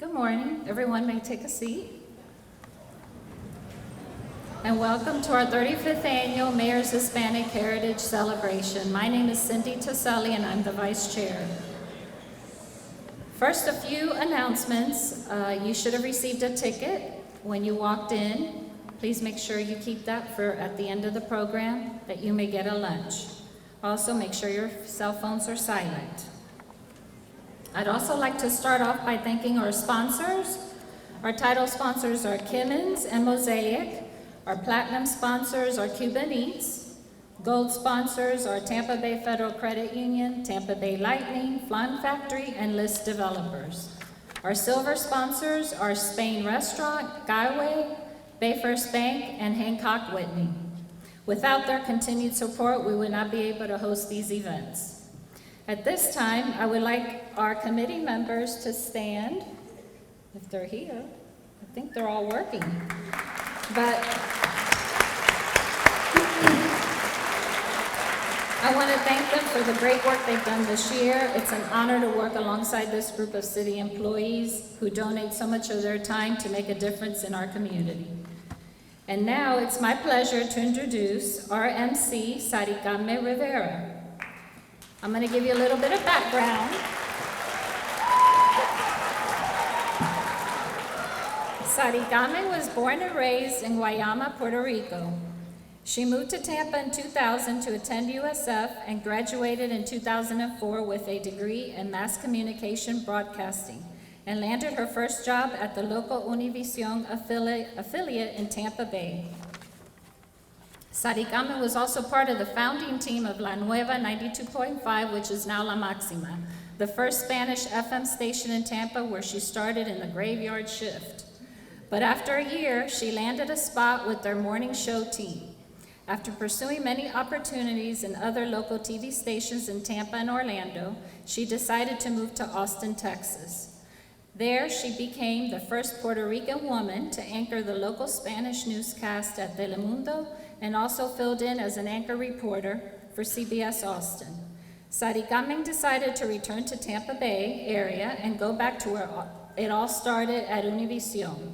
Good morning. Everyone may take a seat. And welcome to our 35th annual Mayor's Hispanic Heritage Celebration. My name is Cindy Toselli and I'm the Vice Chair. First, a few announcements. You should have received a ticket when you walked in. Please make sure you keep that for at the end of the program, that you may get a lunch. Also, make sure your cell phones are silent. I'd also like to start off by thanking our sponsors. Our title sponsors are Kimmons and Mosaic. Our platinum sponsors are Cuban Eats. Gold sponsors are Tampa Bay Federal Credit Union, Tampa Bay Lightning, Flan Factory, and List Developers. Our silver sponsors are Spain Restaurant, Guyway, Bayfirst Bank, and Hancock Whitney. Without their continued support, we would not be able to host these events. At this time, I would like our committee members to stand, if they're here. I think they're all working. But I want to thank them for the great work they've done this year. It's an honor to work alongside this group of city employees who donate so much of their time to make a difference in our community. And now it's my pleasure to introduce our MC, Saricame Rivera. I'm going to give you a little bit of background. Saricame was born and raised in Guayama, Puerto Rico. She moved to Tampa in 2000 to attend USF and graduated in 2004 with a degree in mass communication broadcasting and landed her first job at the local Univision affiliate in Tampa Bay. Saricame was also part of the founding team of La Nueva 92.5, which is now La Maxima, the first Spanish FM station in Tampa where she started in the graveyard shift. But after a year, she landed a spot with their morning show team. After pursuing many opportunities in other local TV stations in Tampa and Orlando, she decided to move to Austin, Texas. There, she became the first Puerto Rican woman to anchor the local Spanish newscast at Telemundo and also filled in as an anchor reporter for CBS Austin. Saricame decided to return to Tampa Bay area and go back to where it all started at Univision,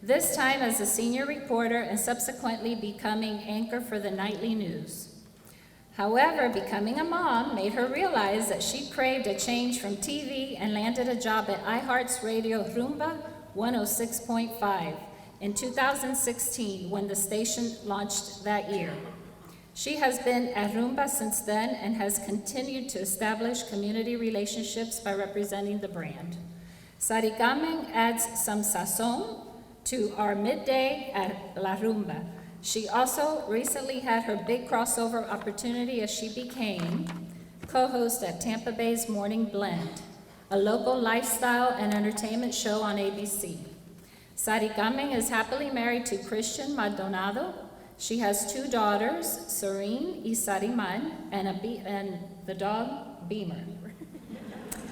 this time as a senior reporter and subsequently becoming anchor for the nightly news. However, becoming a mom made her realize that she craved a change from TV and landed a job at iHeart's Radio Rumba 106.5 in 2016 when the station launched that year. She has been at Rumba since then and has continued to establish community relationships by representing the brand. Saricame adds some sazon to our midday at La Rumba. She also recently had her big crossover opportunity as she became co-host at Tampa Bay's Morning Blend, a local lifestyle and entertainment show on ABC. Saricame is happily married to Christian Maldonado. She has two daughters, Serene y Sariman, and the dog, Beamer.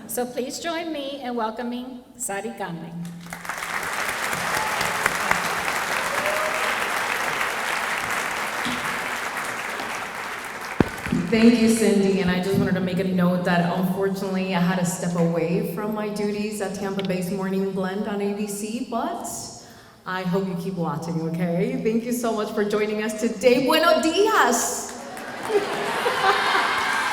So please join me in welcoming Saricame. Thank you, Cindy, and I just wanted to make a note that unfortunately I had to step away from my duties at Tampa Bay's Morning Blend on ABC, but I hope you keep watching, okay? Thank you so much for joining us today. Buenos dias!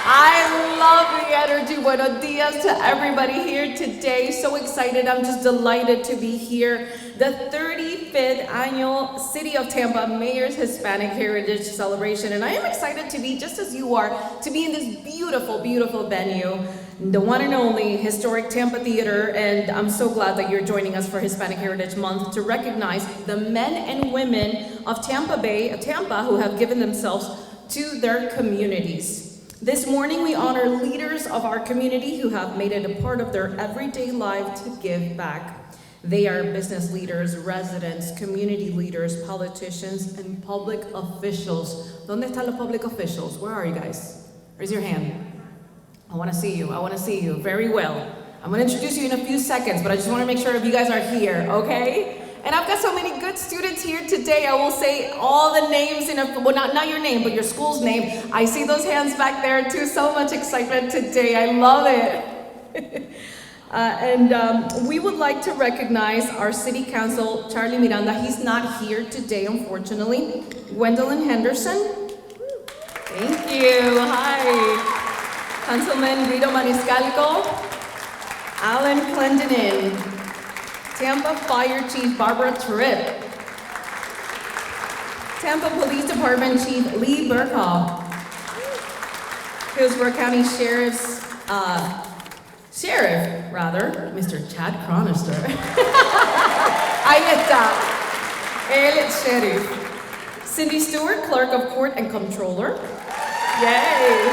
I love the energy. Buenos dias to everybody here today. So excited. I'm just delighted to be here. The 35th annual City of Tampa Mayor's Hispanic Heritage Celebration. And I am excited to be, just as you are, to be in this beautiful, beautiful venue, the one and only historic Tampa Theater. And I'm so glad that you're joining us for Hispanic Heritage Month to recognize the men and women of Tampa Bay, of Tampa, who have given themselves to their communities. This morning, we honor leaders of our community who have made it a part of their everyday life to give back. They are business leaders, residents, community leaders, politicians, and public officials. ¿Dónde están los public officials? Where are you guys? Raise your hand. I want to see you. I want to see you. Very well. I'm going to introduce you in a few seconds, but I just want to make sure if you guys are here, okay? And I've got so many good students here today. I will say all the names well, not your name, but your school's name. I see those hands back there too. So much excitement today. I love it. We would like to recognize our City Council, Charlie Miranda. He's not here today, unfortunately. Gwendolyn Henderson. Thank you. Hi. Councilman Guido Maniscalco. Alan Clendenin. Tampa Fire Chief Barbara Tripp. Tampa Police Department Chief Lee Burkhoff. Hillsborough County Sheriff, Mr. Chad Cronister. Ahí está, el sheriff. Cindy Stewart, Clerk of Court and Comptroller. Yay!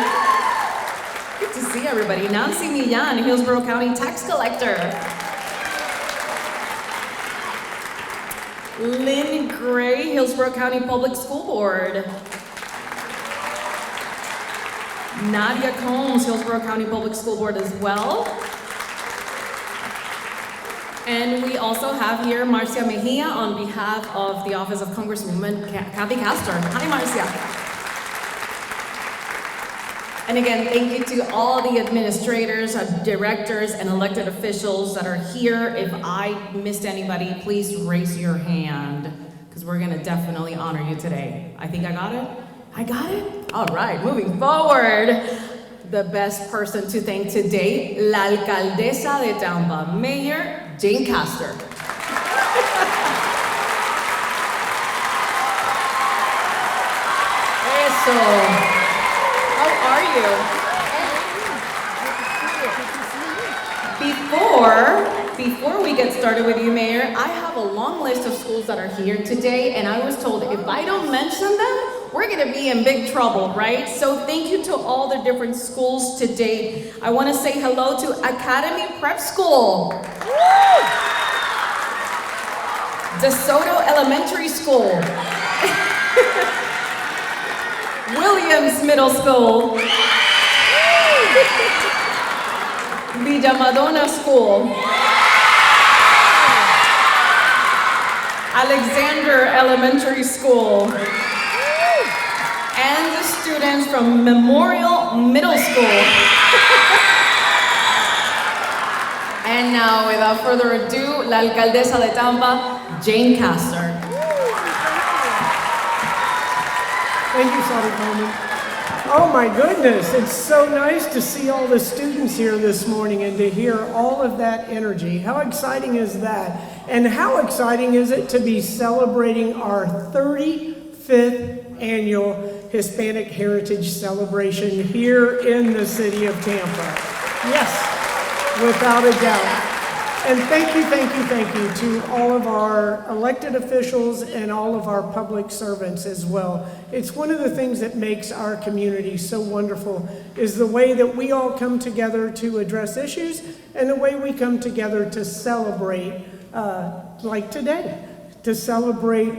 Good to see everybody. Nancy Millan, Hillsborough County Tax Collector. Lynn Gray, Hillsborough County Public School Board. Nadia Combs, Hillsborough County Public School Board as well. And we also have here Marcia Mejia on behalf of the Office of Congresswoman Kathy Castor. Hi, Marcia. And again, thank you to all the administrators, directors, and elected officials that are here. If I missed anybody, please raise your hand, because we're gonna definitely honor you today. I think I got it? I got it? All right, moving forward. The best person to thank today, la alcaldesa de Tampa, Mayor Jane Castor. Eso. How are you? Before we get started with you, Mayor, I have a long list of schools that are here today, and I was told if I don't mention them, we're gonna be in big trouble, right? So thank you to all the different schools today. I wanna say hello to Academy Prep School. DeSoto Elementary School. Williams Middle School. Villa Madonna School. Alexander Elementary School. And the students from Memorial Middle School. And now, without further ado, la alcaldesa de Tampa, Jane Castor. Thank you, Sally Coleman. Oh my goodness, it's so nice to see all the students here this morning and to hear all of that energy. How exciting is that? And how exciting is it to be celebrating our 35th annual Hispanic Heritage Celebration here in the city of Tampa? Yes, without a doubt. And thank you to all of our elected officials and all of our public servants as well. It's one of the things that makes our community so wonderful is the way that we all come together to address issues and the way we come together to celebrate, like today, to celebrate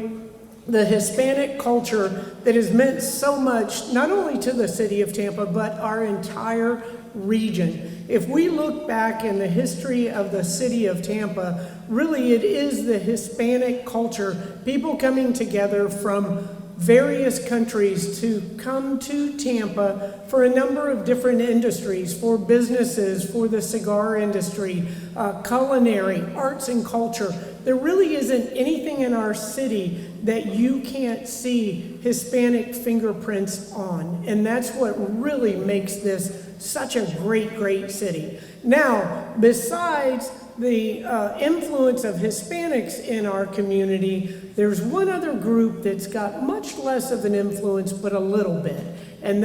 the Hispanic culture that has meant so much, not only to the city of Tampa, but our entire region. If we look back in the history of the city of Tampa, really it is the Hispanic culture, people coming together from various countries to come to Tampa for a number of different industries, for businesses, for the cigar industry, culinary, arts and culture. There really isn't anything in our city that you can't see Hispanic fingerprints on. And that's what really makes this such a great, great city. Now, besides the influence of Hispanics in our community, there's one other group that's got much less of an influence, but a little bit. And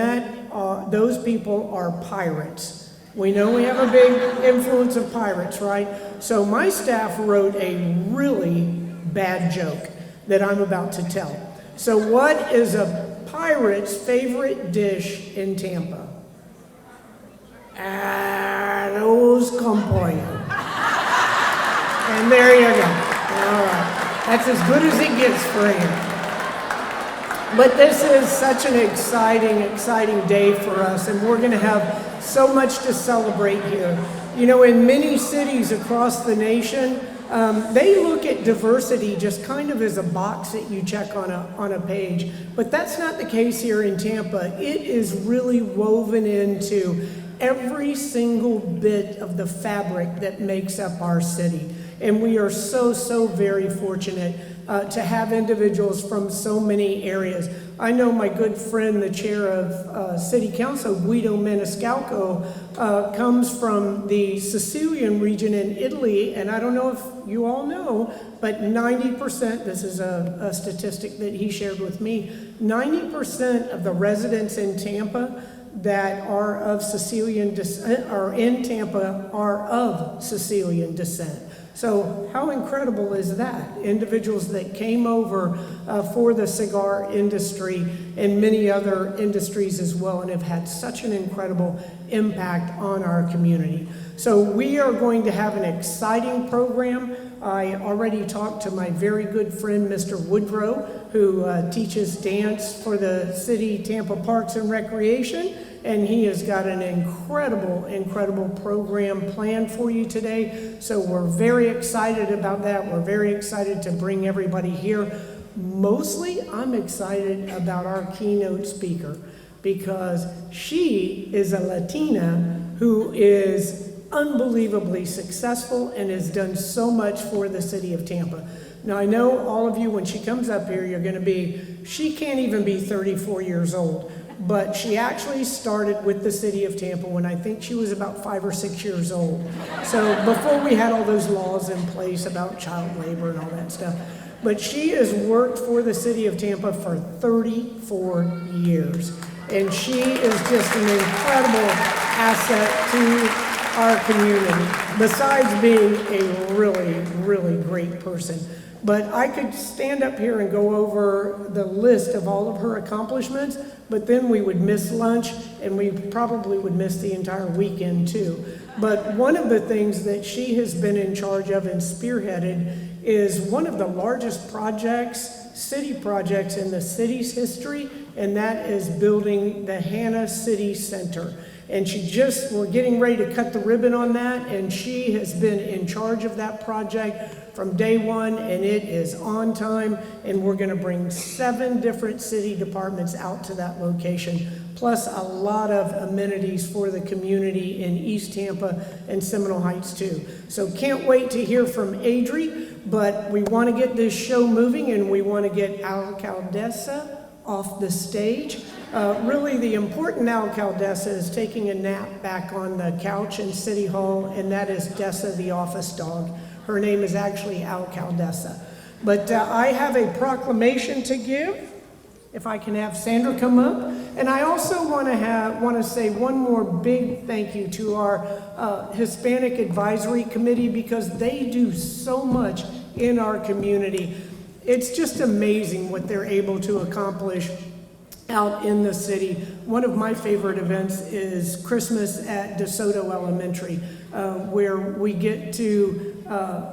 those people are pirates. We know we have a big influence of pirates, right? So my staff wrote a really bad joke that I'm about to tell. So what is a pirate's favorite dish in Tampa? Arroz con pollo. And there you go. All right. That's as good as it gets for you. But this is such an exciting day for us, and we're going to have so much to celebrate here. You know, in many cities across the nation, they look at diversity just kind of as a box that you check on a page. But that's not the case here in Tampa. It is really woven into every single bit of the fabric that makes up our city. And we are so, so very fortunate to have individuals from so many areas. I know my good friend, the chair of City Council, Guido Maniscalco, comes from the Sicilian region in Italy, and I don't know if you all know, but 90%, this is a statistic that he shared with me, 90% of the residents in Tampa that are of Sicilian descent, are in Tampa, are of Sicilian descent. So how incredible is that? Individuals that came over for the cigar industry and many other industries as well, and have had such an incredible impact on our community. So we are going to have an exciting program. I already talked to my very good friend, Mr. Woodrow, who teaches dance for the city Tampa Parks and Recreation. And he has got an incredible, incredible program planned for you today. So we're very excited about that. We're very excited to bring everybody here. Mostly, I'm excited about our keynote speaker because she is a Latina who is unbelievably successful and has done so much for the city of Tampa. Now, I know all of you, when she comes up here, you're going to be, she can't even be 34 years old. But she actually started with the city of Tampa when I think she was about 5 or 6 years old. So before we had all those laws in place about child labor and all that stuff. But she has worked for the city of Tampa for 34 years. And she is just an incredible asset to our community, besides being a really, really great person. But I could stand up here and go over the list of all of her accomplishments, but then we would miss lunch and we probably would miss the entire weekend too. But one of the things that she has been in charge of and spearheaded is one of the largest projects, city projects in the city's history, and that is building the Hannah City Center. And we're getting ready to cut the ribbon on that, and she has been in charge of that project from day one, and it is on time, and we're going to bring 7 different city departments out to that location, plus a lot of amenities for the community in East Tampa and Seminole Heights too. So can't wait to hear from Adri, but we want to get this show moving, and we want to get Alcaldesa off the stage. Really, the important Alcaldesa is taking a nap back on the couch in City Hall, and that is Dessa the office dog. Her name is actually Alcaldesa. But I have a proclamation to give, if I can have Sandra come up. And I also want to say one more big thank you to our Hispanic Advisory Committee, because they do so much in our community. It's just amazing what they're able to accomplish out in the city. One of my favorite events is Christmas at DeSoto Elementary, where we get to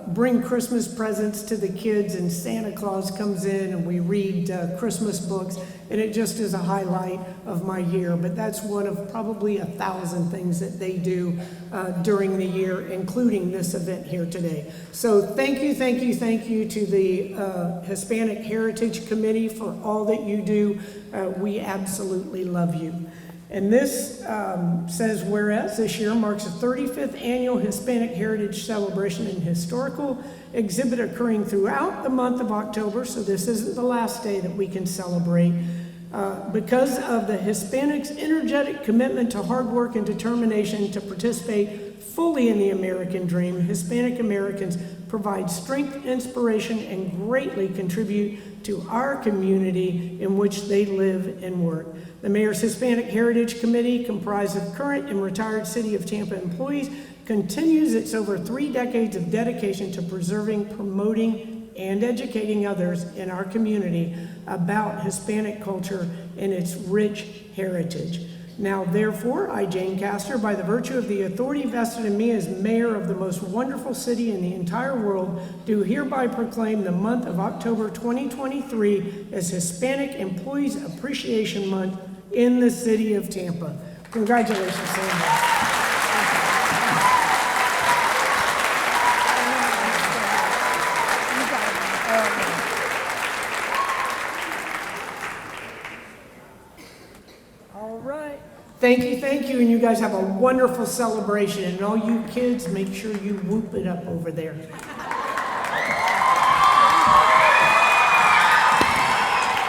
bring Christmas presents to the kids, and Santa Claus comes in and we read Christmas books, and it just is a highlight of my year. But that's one of probably 1,000 things that they do during the year, including this event here today. So thank you to the Hispanic Heritage Committee for all that you do. We absolutely love you. And this says, whereas this year marks the 35th annual Hispanic Heritage Celebration and Historical Exhibit occurring throughout the month of October, so this isn't the last day that we can celebrate. Because of the Hispanics' energetic commitment to hard work and determination to participate fully in the American dream, Hispanic Americans provide strength, inspiration, and greatly contribute to our community in which they live and work. The Mayor's Hispanic Heritage Committee, comprised of current and retired City of Tampa employees, continues its over 3 decades of dedication to preserving, promoting, and educating others in our community about Hispanic culture and its rich heritage. Now, therefore, I, Jane Castor, by the virtue of the authority vested in me as mayor of the most wonderful city in the entire world, do hereby proclaim the month of October 2023 as Hispanic Employees Appreciation Month in the city of Tampa. Congratulations, Sandra. Thank you, and you guys have a wonderful celebration. And all you kids, make sure you whoop it up over there.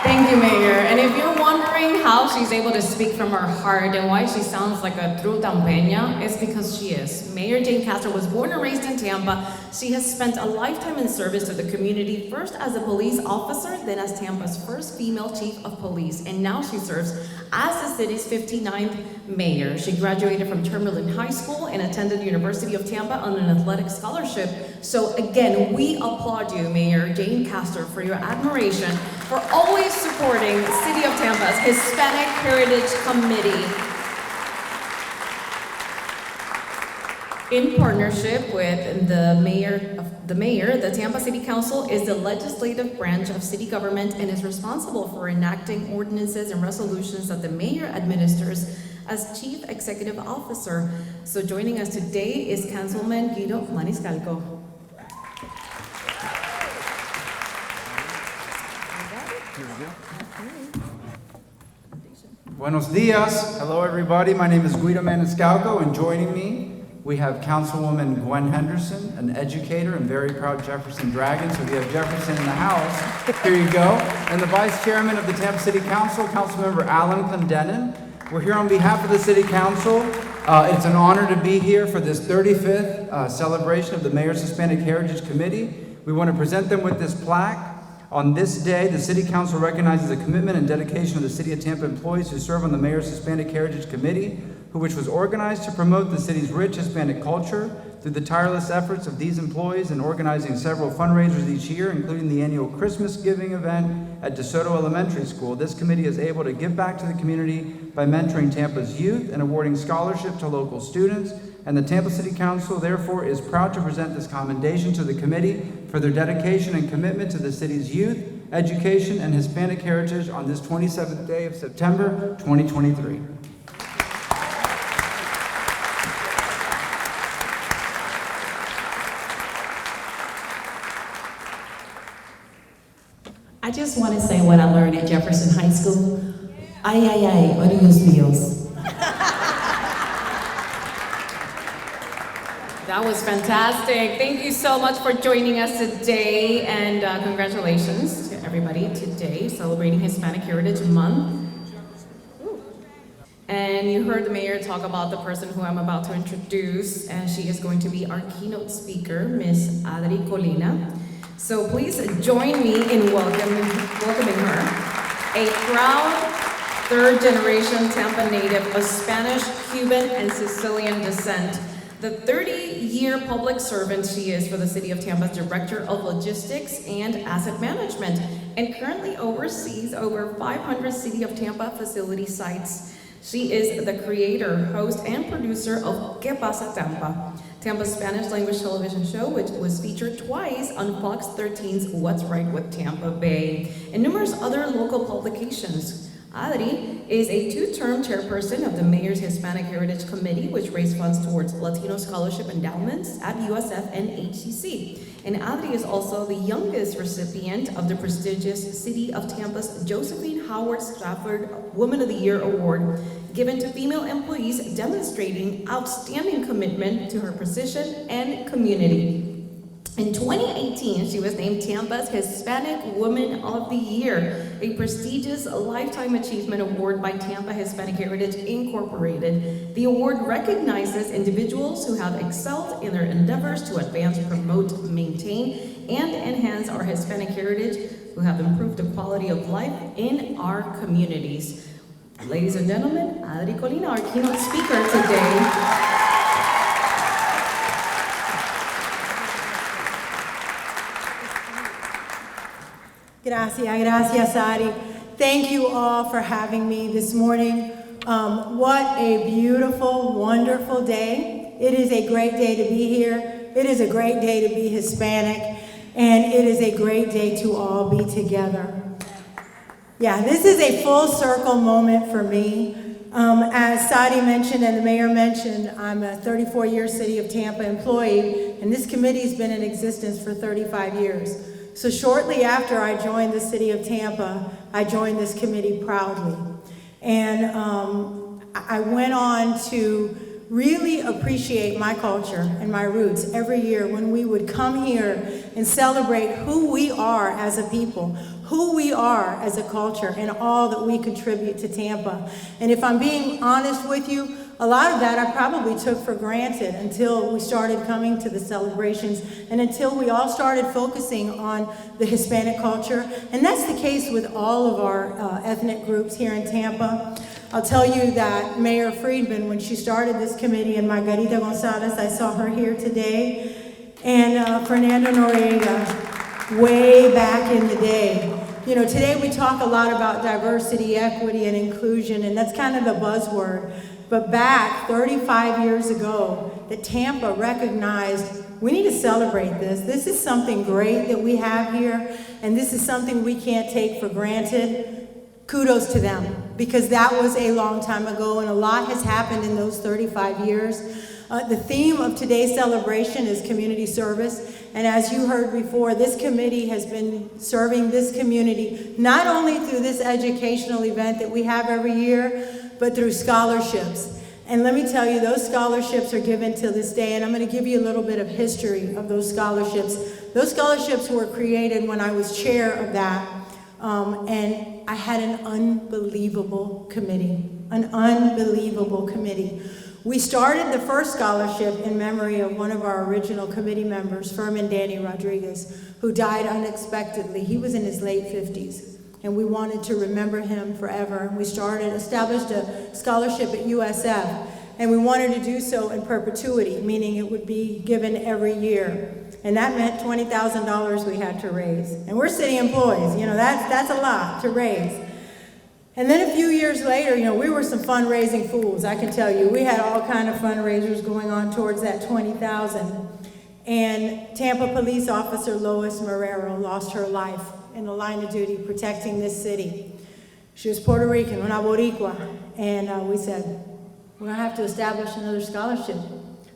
Thank you, Mayor. And if you're wondering how she's able to speak from her heart and why she sounds like a true Tampeña, it's because she is. Mayor Jane Castro was born and raised in Tampa. She has spent a lifetime in service to the community, first as a police officer, then as Tampa's first female chief of police, and now she serves as the city's 59th mayor. She graduated from Chamberlain High School and attended University of Tampa on an athletic scholarship. So again, we applaud you, Mayor Jane Castro, for your admiration, for always supporting City of Tampa's Hispanic Heritage Committee. In partnership with the mayor, the Tampa City Council is the legislative branch of city government and is responsible for enacting ordinances and resolutions that the mayor administers as chief executive officer. So joining us today is Councilman Guido Maniscalco. Buenos dias. Hello, everybody. My name is Guido Maniscalco, and joining me, we have Councilwoman Gwen Henderson, an educator and very proud Jefferson Dragon. So we have Jefferson in the house. Here you go. And the Vice Chairman of the Tampa City Council, Councilmember Alan Clendenin. We're here on behalf of the City Council. It's an honor to be here for this 35th celebration of the Mayor's Hispanic Heritage Committee. We want to present them with this plaque. On this day, the City Council recognizes the commitment and dedication of the City of Tampa employees who serve on the Mayor's Hispanic Heritage Committee, which was organized to promote the city's rich Hispanic culture. Through the tireless efforts of these employees in organizing several fundraisers each year, including the annual Christmas giving event at DeSoto Elementary School, this committee is able to give back to the community by mentoring Tampa's youth and awarding scholarship to local students. And the Tampa City Council, therefore, is proud to present this commendation to the committee for their dedication and commitment to the city's youth, education, and Hispanic heritage on this 27th day of September 2023. I just want to say what I learned at Jefferson High School. Ay, ay, ay, oh Dios míos. That was fantastic. Thank you so much for joining us today, and congratulations to everybody today celebrating Hispanic Heritage Month. And you heard the mayor talk about the person who I'm about to introduce, and she is going to be our keynote speaker, Miss Adri Colina. So please join me in welcoming her, a proud third-generation Tampa native of Spanish, Cuban, and Sicilian descent. The 30-year public servant she is for the City of Tampa's Director of Logistics and Asset Management, and currently oversees over 500 City of Tampa facility sites. She is the creator, host, and producer of ¿Qué pasa Tampa?, Tampa's Spanish language television show, which was featured twice on Fox 13's What's Right with Tampa Bay, and numerous other local publications. Adri is a two-term chairperson of the Mayor's Hispanic Heritage Committee, which raised funds towards Latino scholarship endowments at USF and HCC. And Adri is also the youngest recipient of the prestigious City of Tampa's Josephine Howard Stafford Woman of the Year Award, given to female employees demonstrating outstanding commitment to her position and community. In 2018, she was named Tampa's Hispanic Woman of the Year, a prestigious Lifetime Achievement Award by Tampa Hispanic Heritage Incorporated. The award recognizes individuals who have excelled in their endeavors to advance, promote, maintain, and enhance our Hispanic heritage, who have improved the quality of life in our communities. Ladies and gentlemen, Adri Colina, our keynote speaker today. Gracias, Ari. Thank you all for having me this morning. What a beautiful, wonderful day. It is a great day to be here. It is a great day to be Hispanic. And it is a great day to all be together. Yeah, this is a full circle moment for me. As Sadi mentioned and the mayor mentioned, I'm a 34-year City of Tampa employee, and this committee's been in existence for 35 years. So shortly after I joined the City of Tampa, I joined this committee proudly. And I went on to really appreciate my culture and my roots every year when we would come here and celebrate who we are as a people, who we are as a culture, and all that we contribute to Tampa. And if I'm being honest with you, a lot of that I probably took for granted until we started coming to the celebrations and until we all started focusing on the Hispanic culture. And that's the case with all of our ethnic groups here in Tampa. I'll tell you that Mayor Friedman, when she started this committee, and Margarita Gonzalez, I saw her here today, and Fernando Noriega, way back in the day. You know, today we talk a lot about diversity, equity, and inclusion, and that's kind of the buzzword. But back 35 years ago, that Tampa recognized we need to celebrate this. This is something great that we have here, and this is something we can't take for granted. Kudos to them, because that was a long time ago, and a lot has happened in those 35 years. The theme of today's celebration is community service, and as you heard before, this committee has been serving this community not only through this educational event that we have every year, but through scholarships. And let me tell you, those scholarships are given to this day, and I'm going to give you a little bit of history of those scholarships. Those scholarships were created when I was chair of that, and I had an unbelievable committee, We started the first scholarship in memory of one of our original committee members, Furman Danny Rodriguez, who died unexpectedly. He was in his late 50s. And we wanted to remember him forever. We established a scholarship at USF, and we wanted to do so in perpetuity, meaning it would be given every year. And that meant $20,000 we had to raise. And we're city employees, you know, that's a lot to raise. And then a few years later, you know, we were some fundraising fools, I can tell you. We had all kind of fundraisers going on towards that $20,000. And Tampa police officer Lois Marrero lost her life in the line of duty protecting this city. She was Puerto Rican, una boricua, and we said, we're gonna have to establish another scholarship.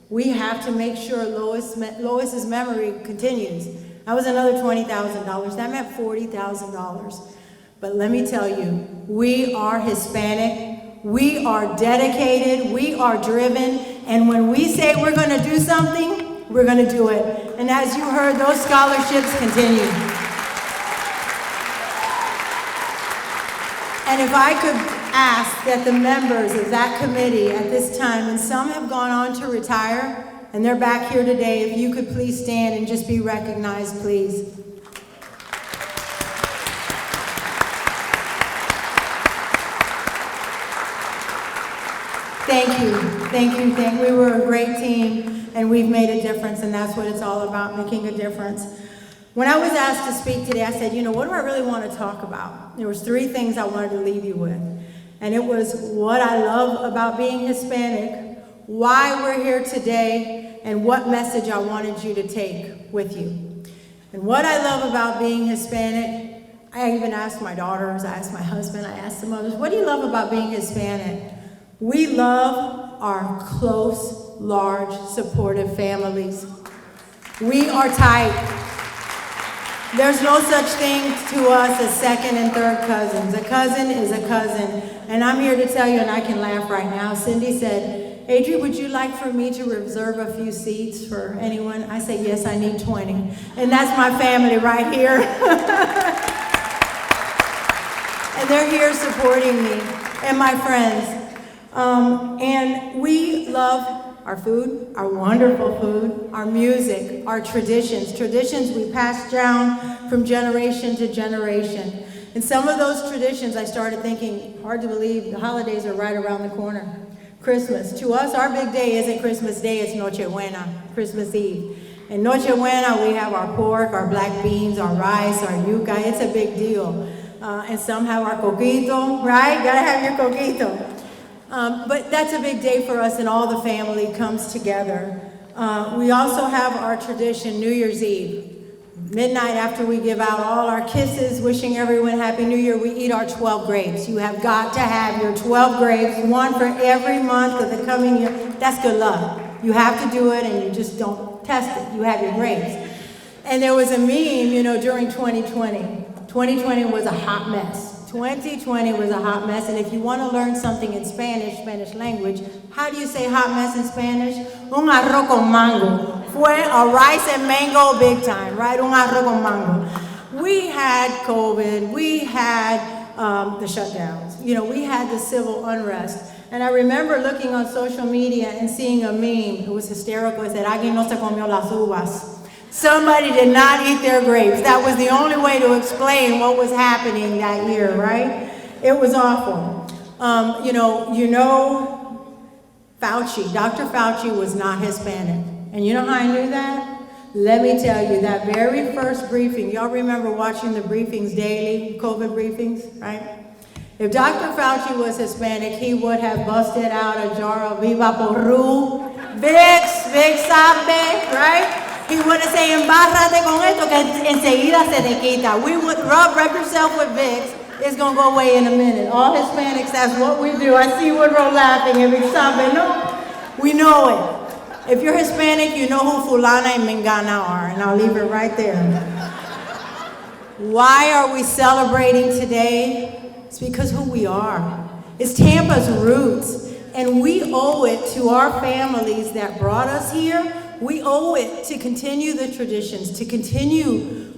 We have to make sure Lois's memory continues. That was another $20,000. That meant $40,000. But let me tell you, we are Hispanic, we are dedicated, we are driven, and when we say we're gonna do something, we're gonna do it. And as you heard, those scholarships continue. And if I could ask that the members of that committee at this time, and some have gone on to retire, and they're back here today, if you could please stand and just be recognized, please. Thank you. We were a great team, and we've made a difference, and that's what it's all about, making a difference. When I was asked to speak today, I said, you know, what do I really want to talk about? There was 3 things I wanted to leave you with. And it was what I love about being Hispanic, why we're here today, and what message I wanted you to take with you. And what I love about being Hispanic, I even asked my daughters, I asked my husband, I asked some others, what do you love about being Hispanic? We love our close, large, supportive families. We are tight. There's no such thing to us as second and third cousins. A cousin is a cousin. And I'm here to tell you, and I can laugh right now, Cindy said, Adri, would you like for me to reserve a few seats for anyone? I said, yes, I need 20. And that's my family right here. And they're here supporting me, and my friends. And we love our food, our wonderful food, our music, our traditions we pass down from generation to generation. And some of those traditions, I started thinking, hard to believe, the holidays are right around the corner. Christmas. To us, our big day isn't Christmas Day, it's Nochebuena, Christmas Eve. And Nochebuena, we have our pork, our black beans, our rice, our yuca. It's a big deal. And some have our coquito, right? Gotta have your coquito. But that's a big day for us, and all the family comes together. We also have our tradition, New Year's Eve. Midnight after we give out all our kisses, wishing everyone Happy New Year, we eat our 12 grapes. You have got to have your 12 grapes, one for every month of the coming year. That's good luck. You have to do it, and you just don't test it. You have your grapes. And there was a meme, you know, during 2020. 2020 was a hot mess. 2020 was a hot mess, and if you want to learn something in Spanish, Spanish language, how do you say hot mess in Spanish? Un arroz con mango. Fue a rice and mango big time, right? Un arroz con mango. We had COVID, we had the shutdowns, we had the civil unrest. And I remember looking on social media and seeing a meme. It was hysterical. It said, "Alguien no se comió las uvas." Somebody did not eat their grapes. That was the only way to explain what was happening that year, right? It was awful. Fauci, Dr. Fauci was not Hispanic. And you know how I knew that? Let me tell you, that very first briefing, y'all remember watching the briefings daily, COVID briefings, right? If Dr. Fauci was Hispanic, he would have busted out a jar of Viva Porru, Vicks Sabe, right? He would have said, embárrate con esto que enseguida se te quita. We would rub yourself with Vicks. It's going to go away in a minute. All Hispanics, that's what we do. I see Woodrow laughing every time. No, we know it. If you're Hispanic, you know who Fulana and Mengana are, and I'll leave it right there. Why are we celebrating today? It's because who we are. It's Tampa's roots, and we owe it to our families that brought us here. We owe it to continue the traditions, to continue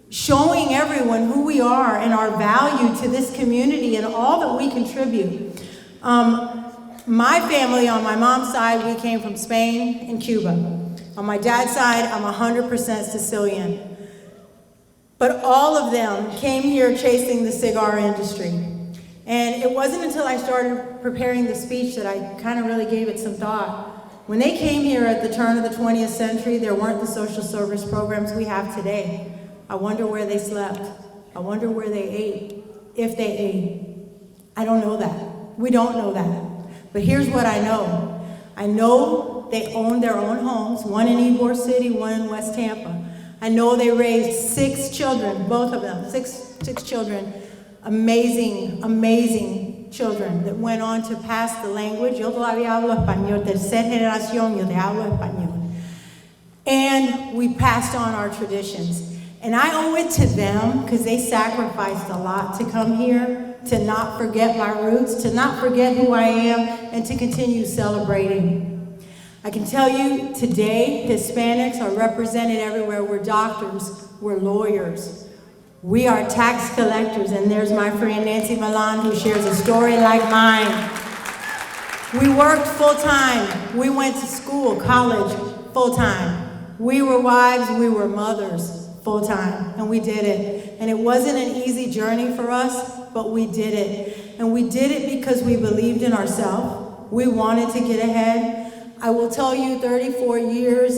showing everyone who we are and our value to this community and all that we contribute. My family, on my mom's side, we came from Spain and Cuba. On my dad's side, I'm 100% Sicilian. But all of them came here chasing the cigar industry. And it wasn't until I started preparing the speech that I kind of really gave it some thought. When they came here at the turn of the 20th century, there weren't the social service programs we have today. I wonder where they slept. I wonder where they ate, if they ate. I don't know that. We don't know that. But here's what I know. I know they owned their own homes, one in Ybor City, one in West Tampa. I know they raised 6 children, both of them, six children, amazing children that went on to pass the language. Yo todavía hablo español, tercera generación, yo te hablo español. And we passed on our traditions. And I owe it to them because they sacrificed a lot to come here, to not forget my roots, to not forget who I am, and to continue celebrating. I can tell you today, Hispanics are represented everywhere. We're doctors, we're lawyers, we are tax collectors, and there's my friend Nancy Milan who shares a story like mine. We worked full time. We went to school, college, full time. We were wives, we were mothers, full time, and we did it. And it wasn't an easy journey for us, but we did it. And we did it because we believed in ourselves. We wanted to get ahead. I will tell you, 34 years,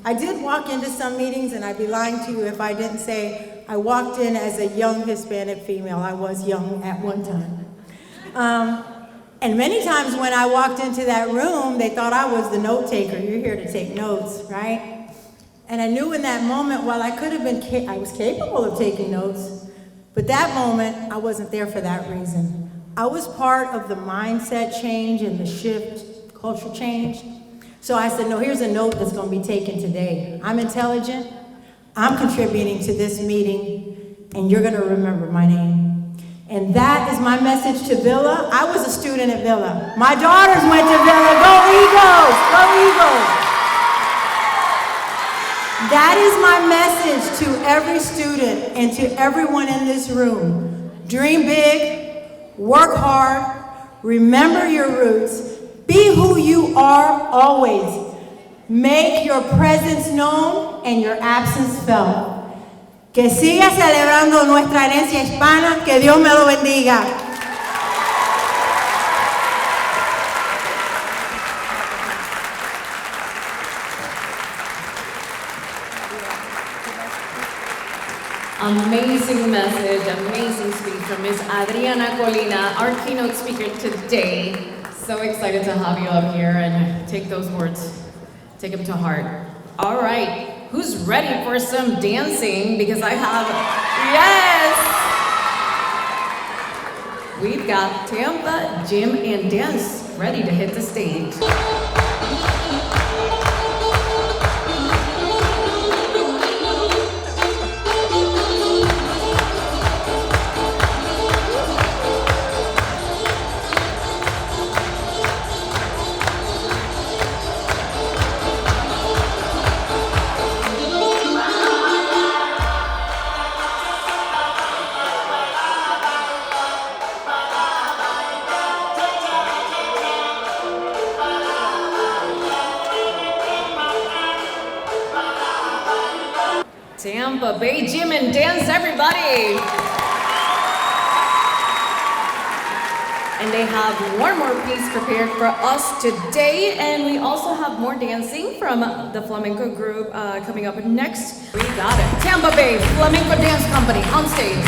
I did walk into some meetings, and I'd be lying to you if I didn't say I walked in as a young Hispanic female. I was young at one time. And many times when I walked into that room, they thought I was the note taker. You're here to take notes, right? And I knew in that moment, while I could have been, I was capable of taking notes, but that moment, I wasn't there for that reason. I was part of the mindset change and the shift, cultural change. So I said, no, here's a note that's going to be taken today. I'm intelligent. I'm contributing to this meeting, and you're going to remember my name. And that is my message to Villa. I was a student at Villa. My daughters went to Villa. Go Eagles! Go Eagles! That is my message to every student and to everyone in this room. Dream big, work hard, remember your roots, be who you are always. Make your presence known and your absence felt. Que siga celebrando nuestra herencia hispana. Que Dios me lo bendiga. Amazing message, amazing speech from Ms. Adriana Colina, our keynote speaker today. So excited to have you up here and take those words, take them to heart. All right, who's ready for some dancing? Because I have, yes! We've got Tampa, Gym, and Dance ready to hit the stage. Tampa Bay Gym and Dance, everybody. And they have one more piece prepared for us today, and we also have more dancing from the flamenco group coming up next. We got it. Tampa Bay Flamenco Dance Company on stage.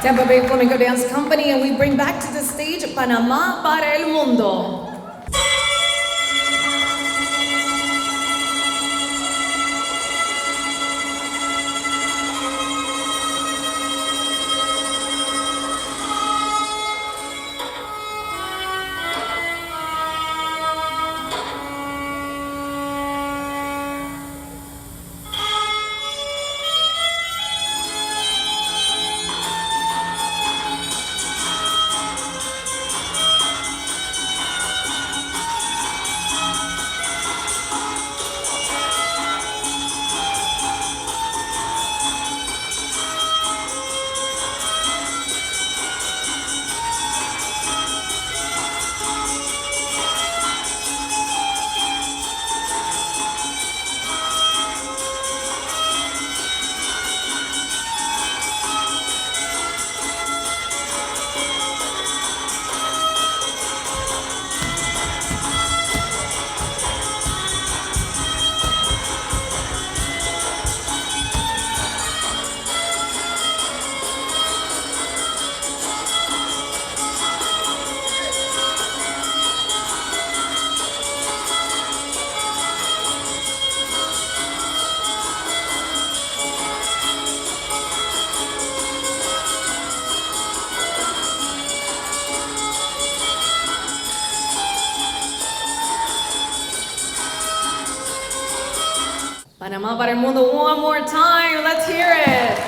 Tampa Bay Flamenco Dance Company, and we bring back to the stage Panamá para el Mundo. Panamá para el Mundo one more time. Let's hear it.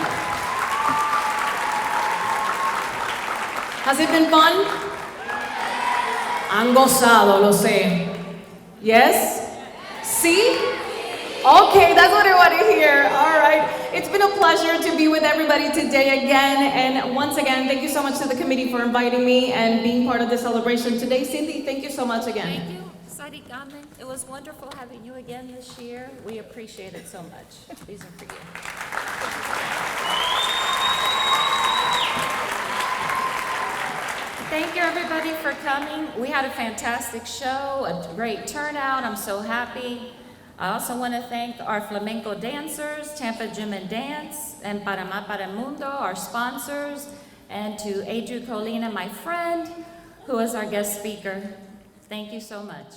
Has it been fun? Han gozado, lo sé. Yes? See? Okay, that's what I want to hear. All right. It's been a pleasure to be with everybody today again. And once again, thank you so much to the committee for inviting me and being part of the celebration today. Cindy, thank you so much again. Thank you, Sadiq Ahmed. It was wonderful having you again this year. We appreciate it so much. These are for you. Thank you, everybody, for coming. We had a fantastic show, a great turnout. I'm so happy. I also want to thank our flamenco dancers, Tampa Gym and Dance, and Panamá para el Mundo, our sponsors, and to Adriu Colina, my friend, who is our guest speaker. Thank you so much.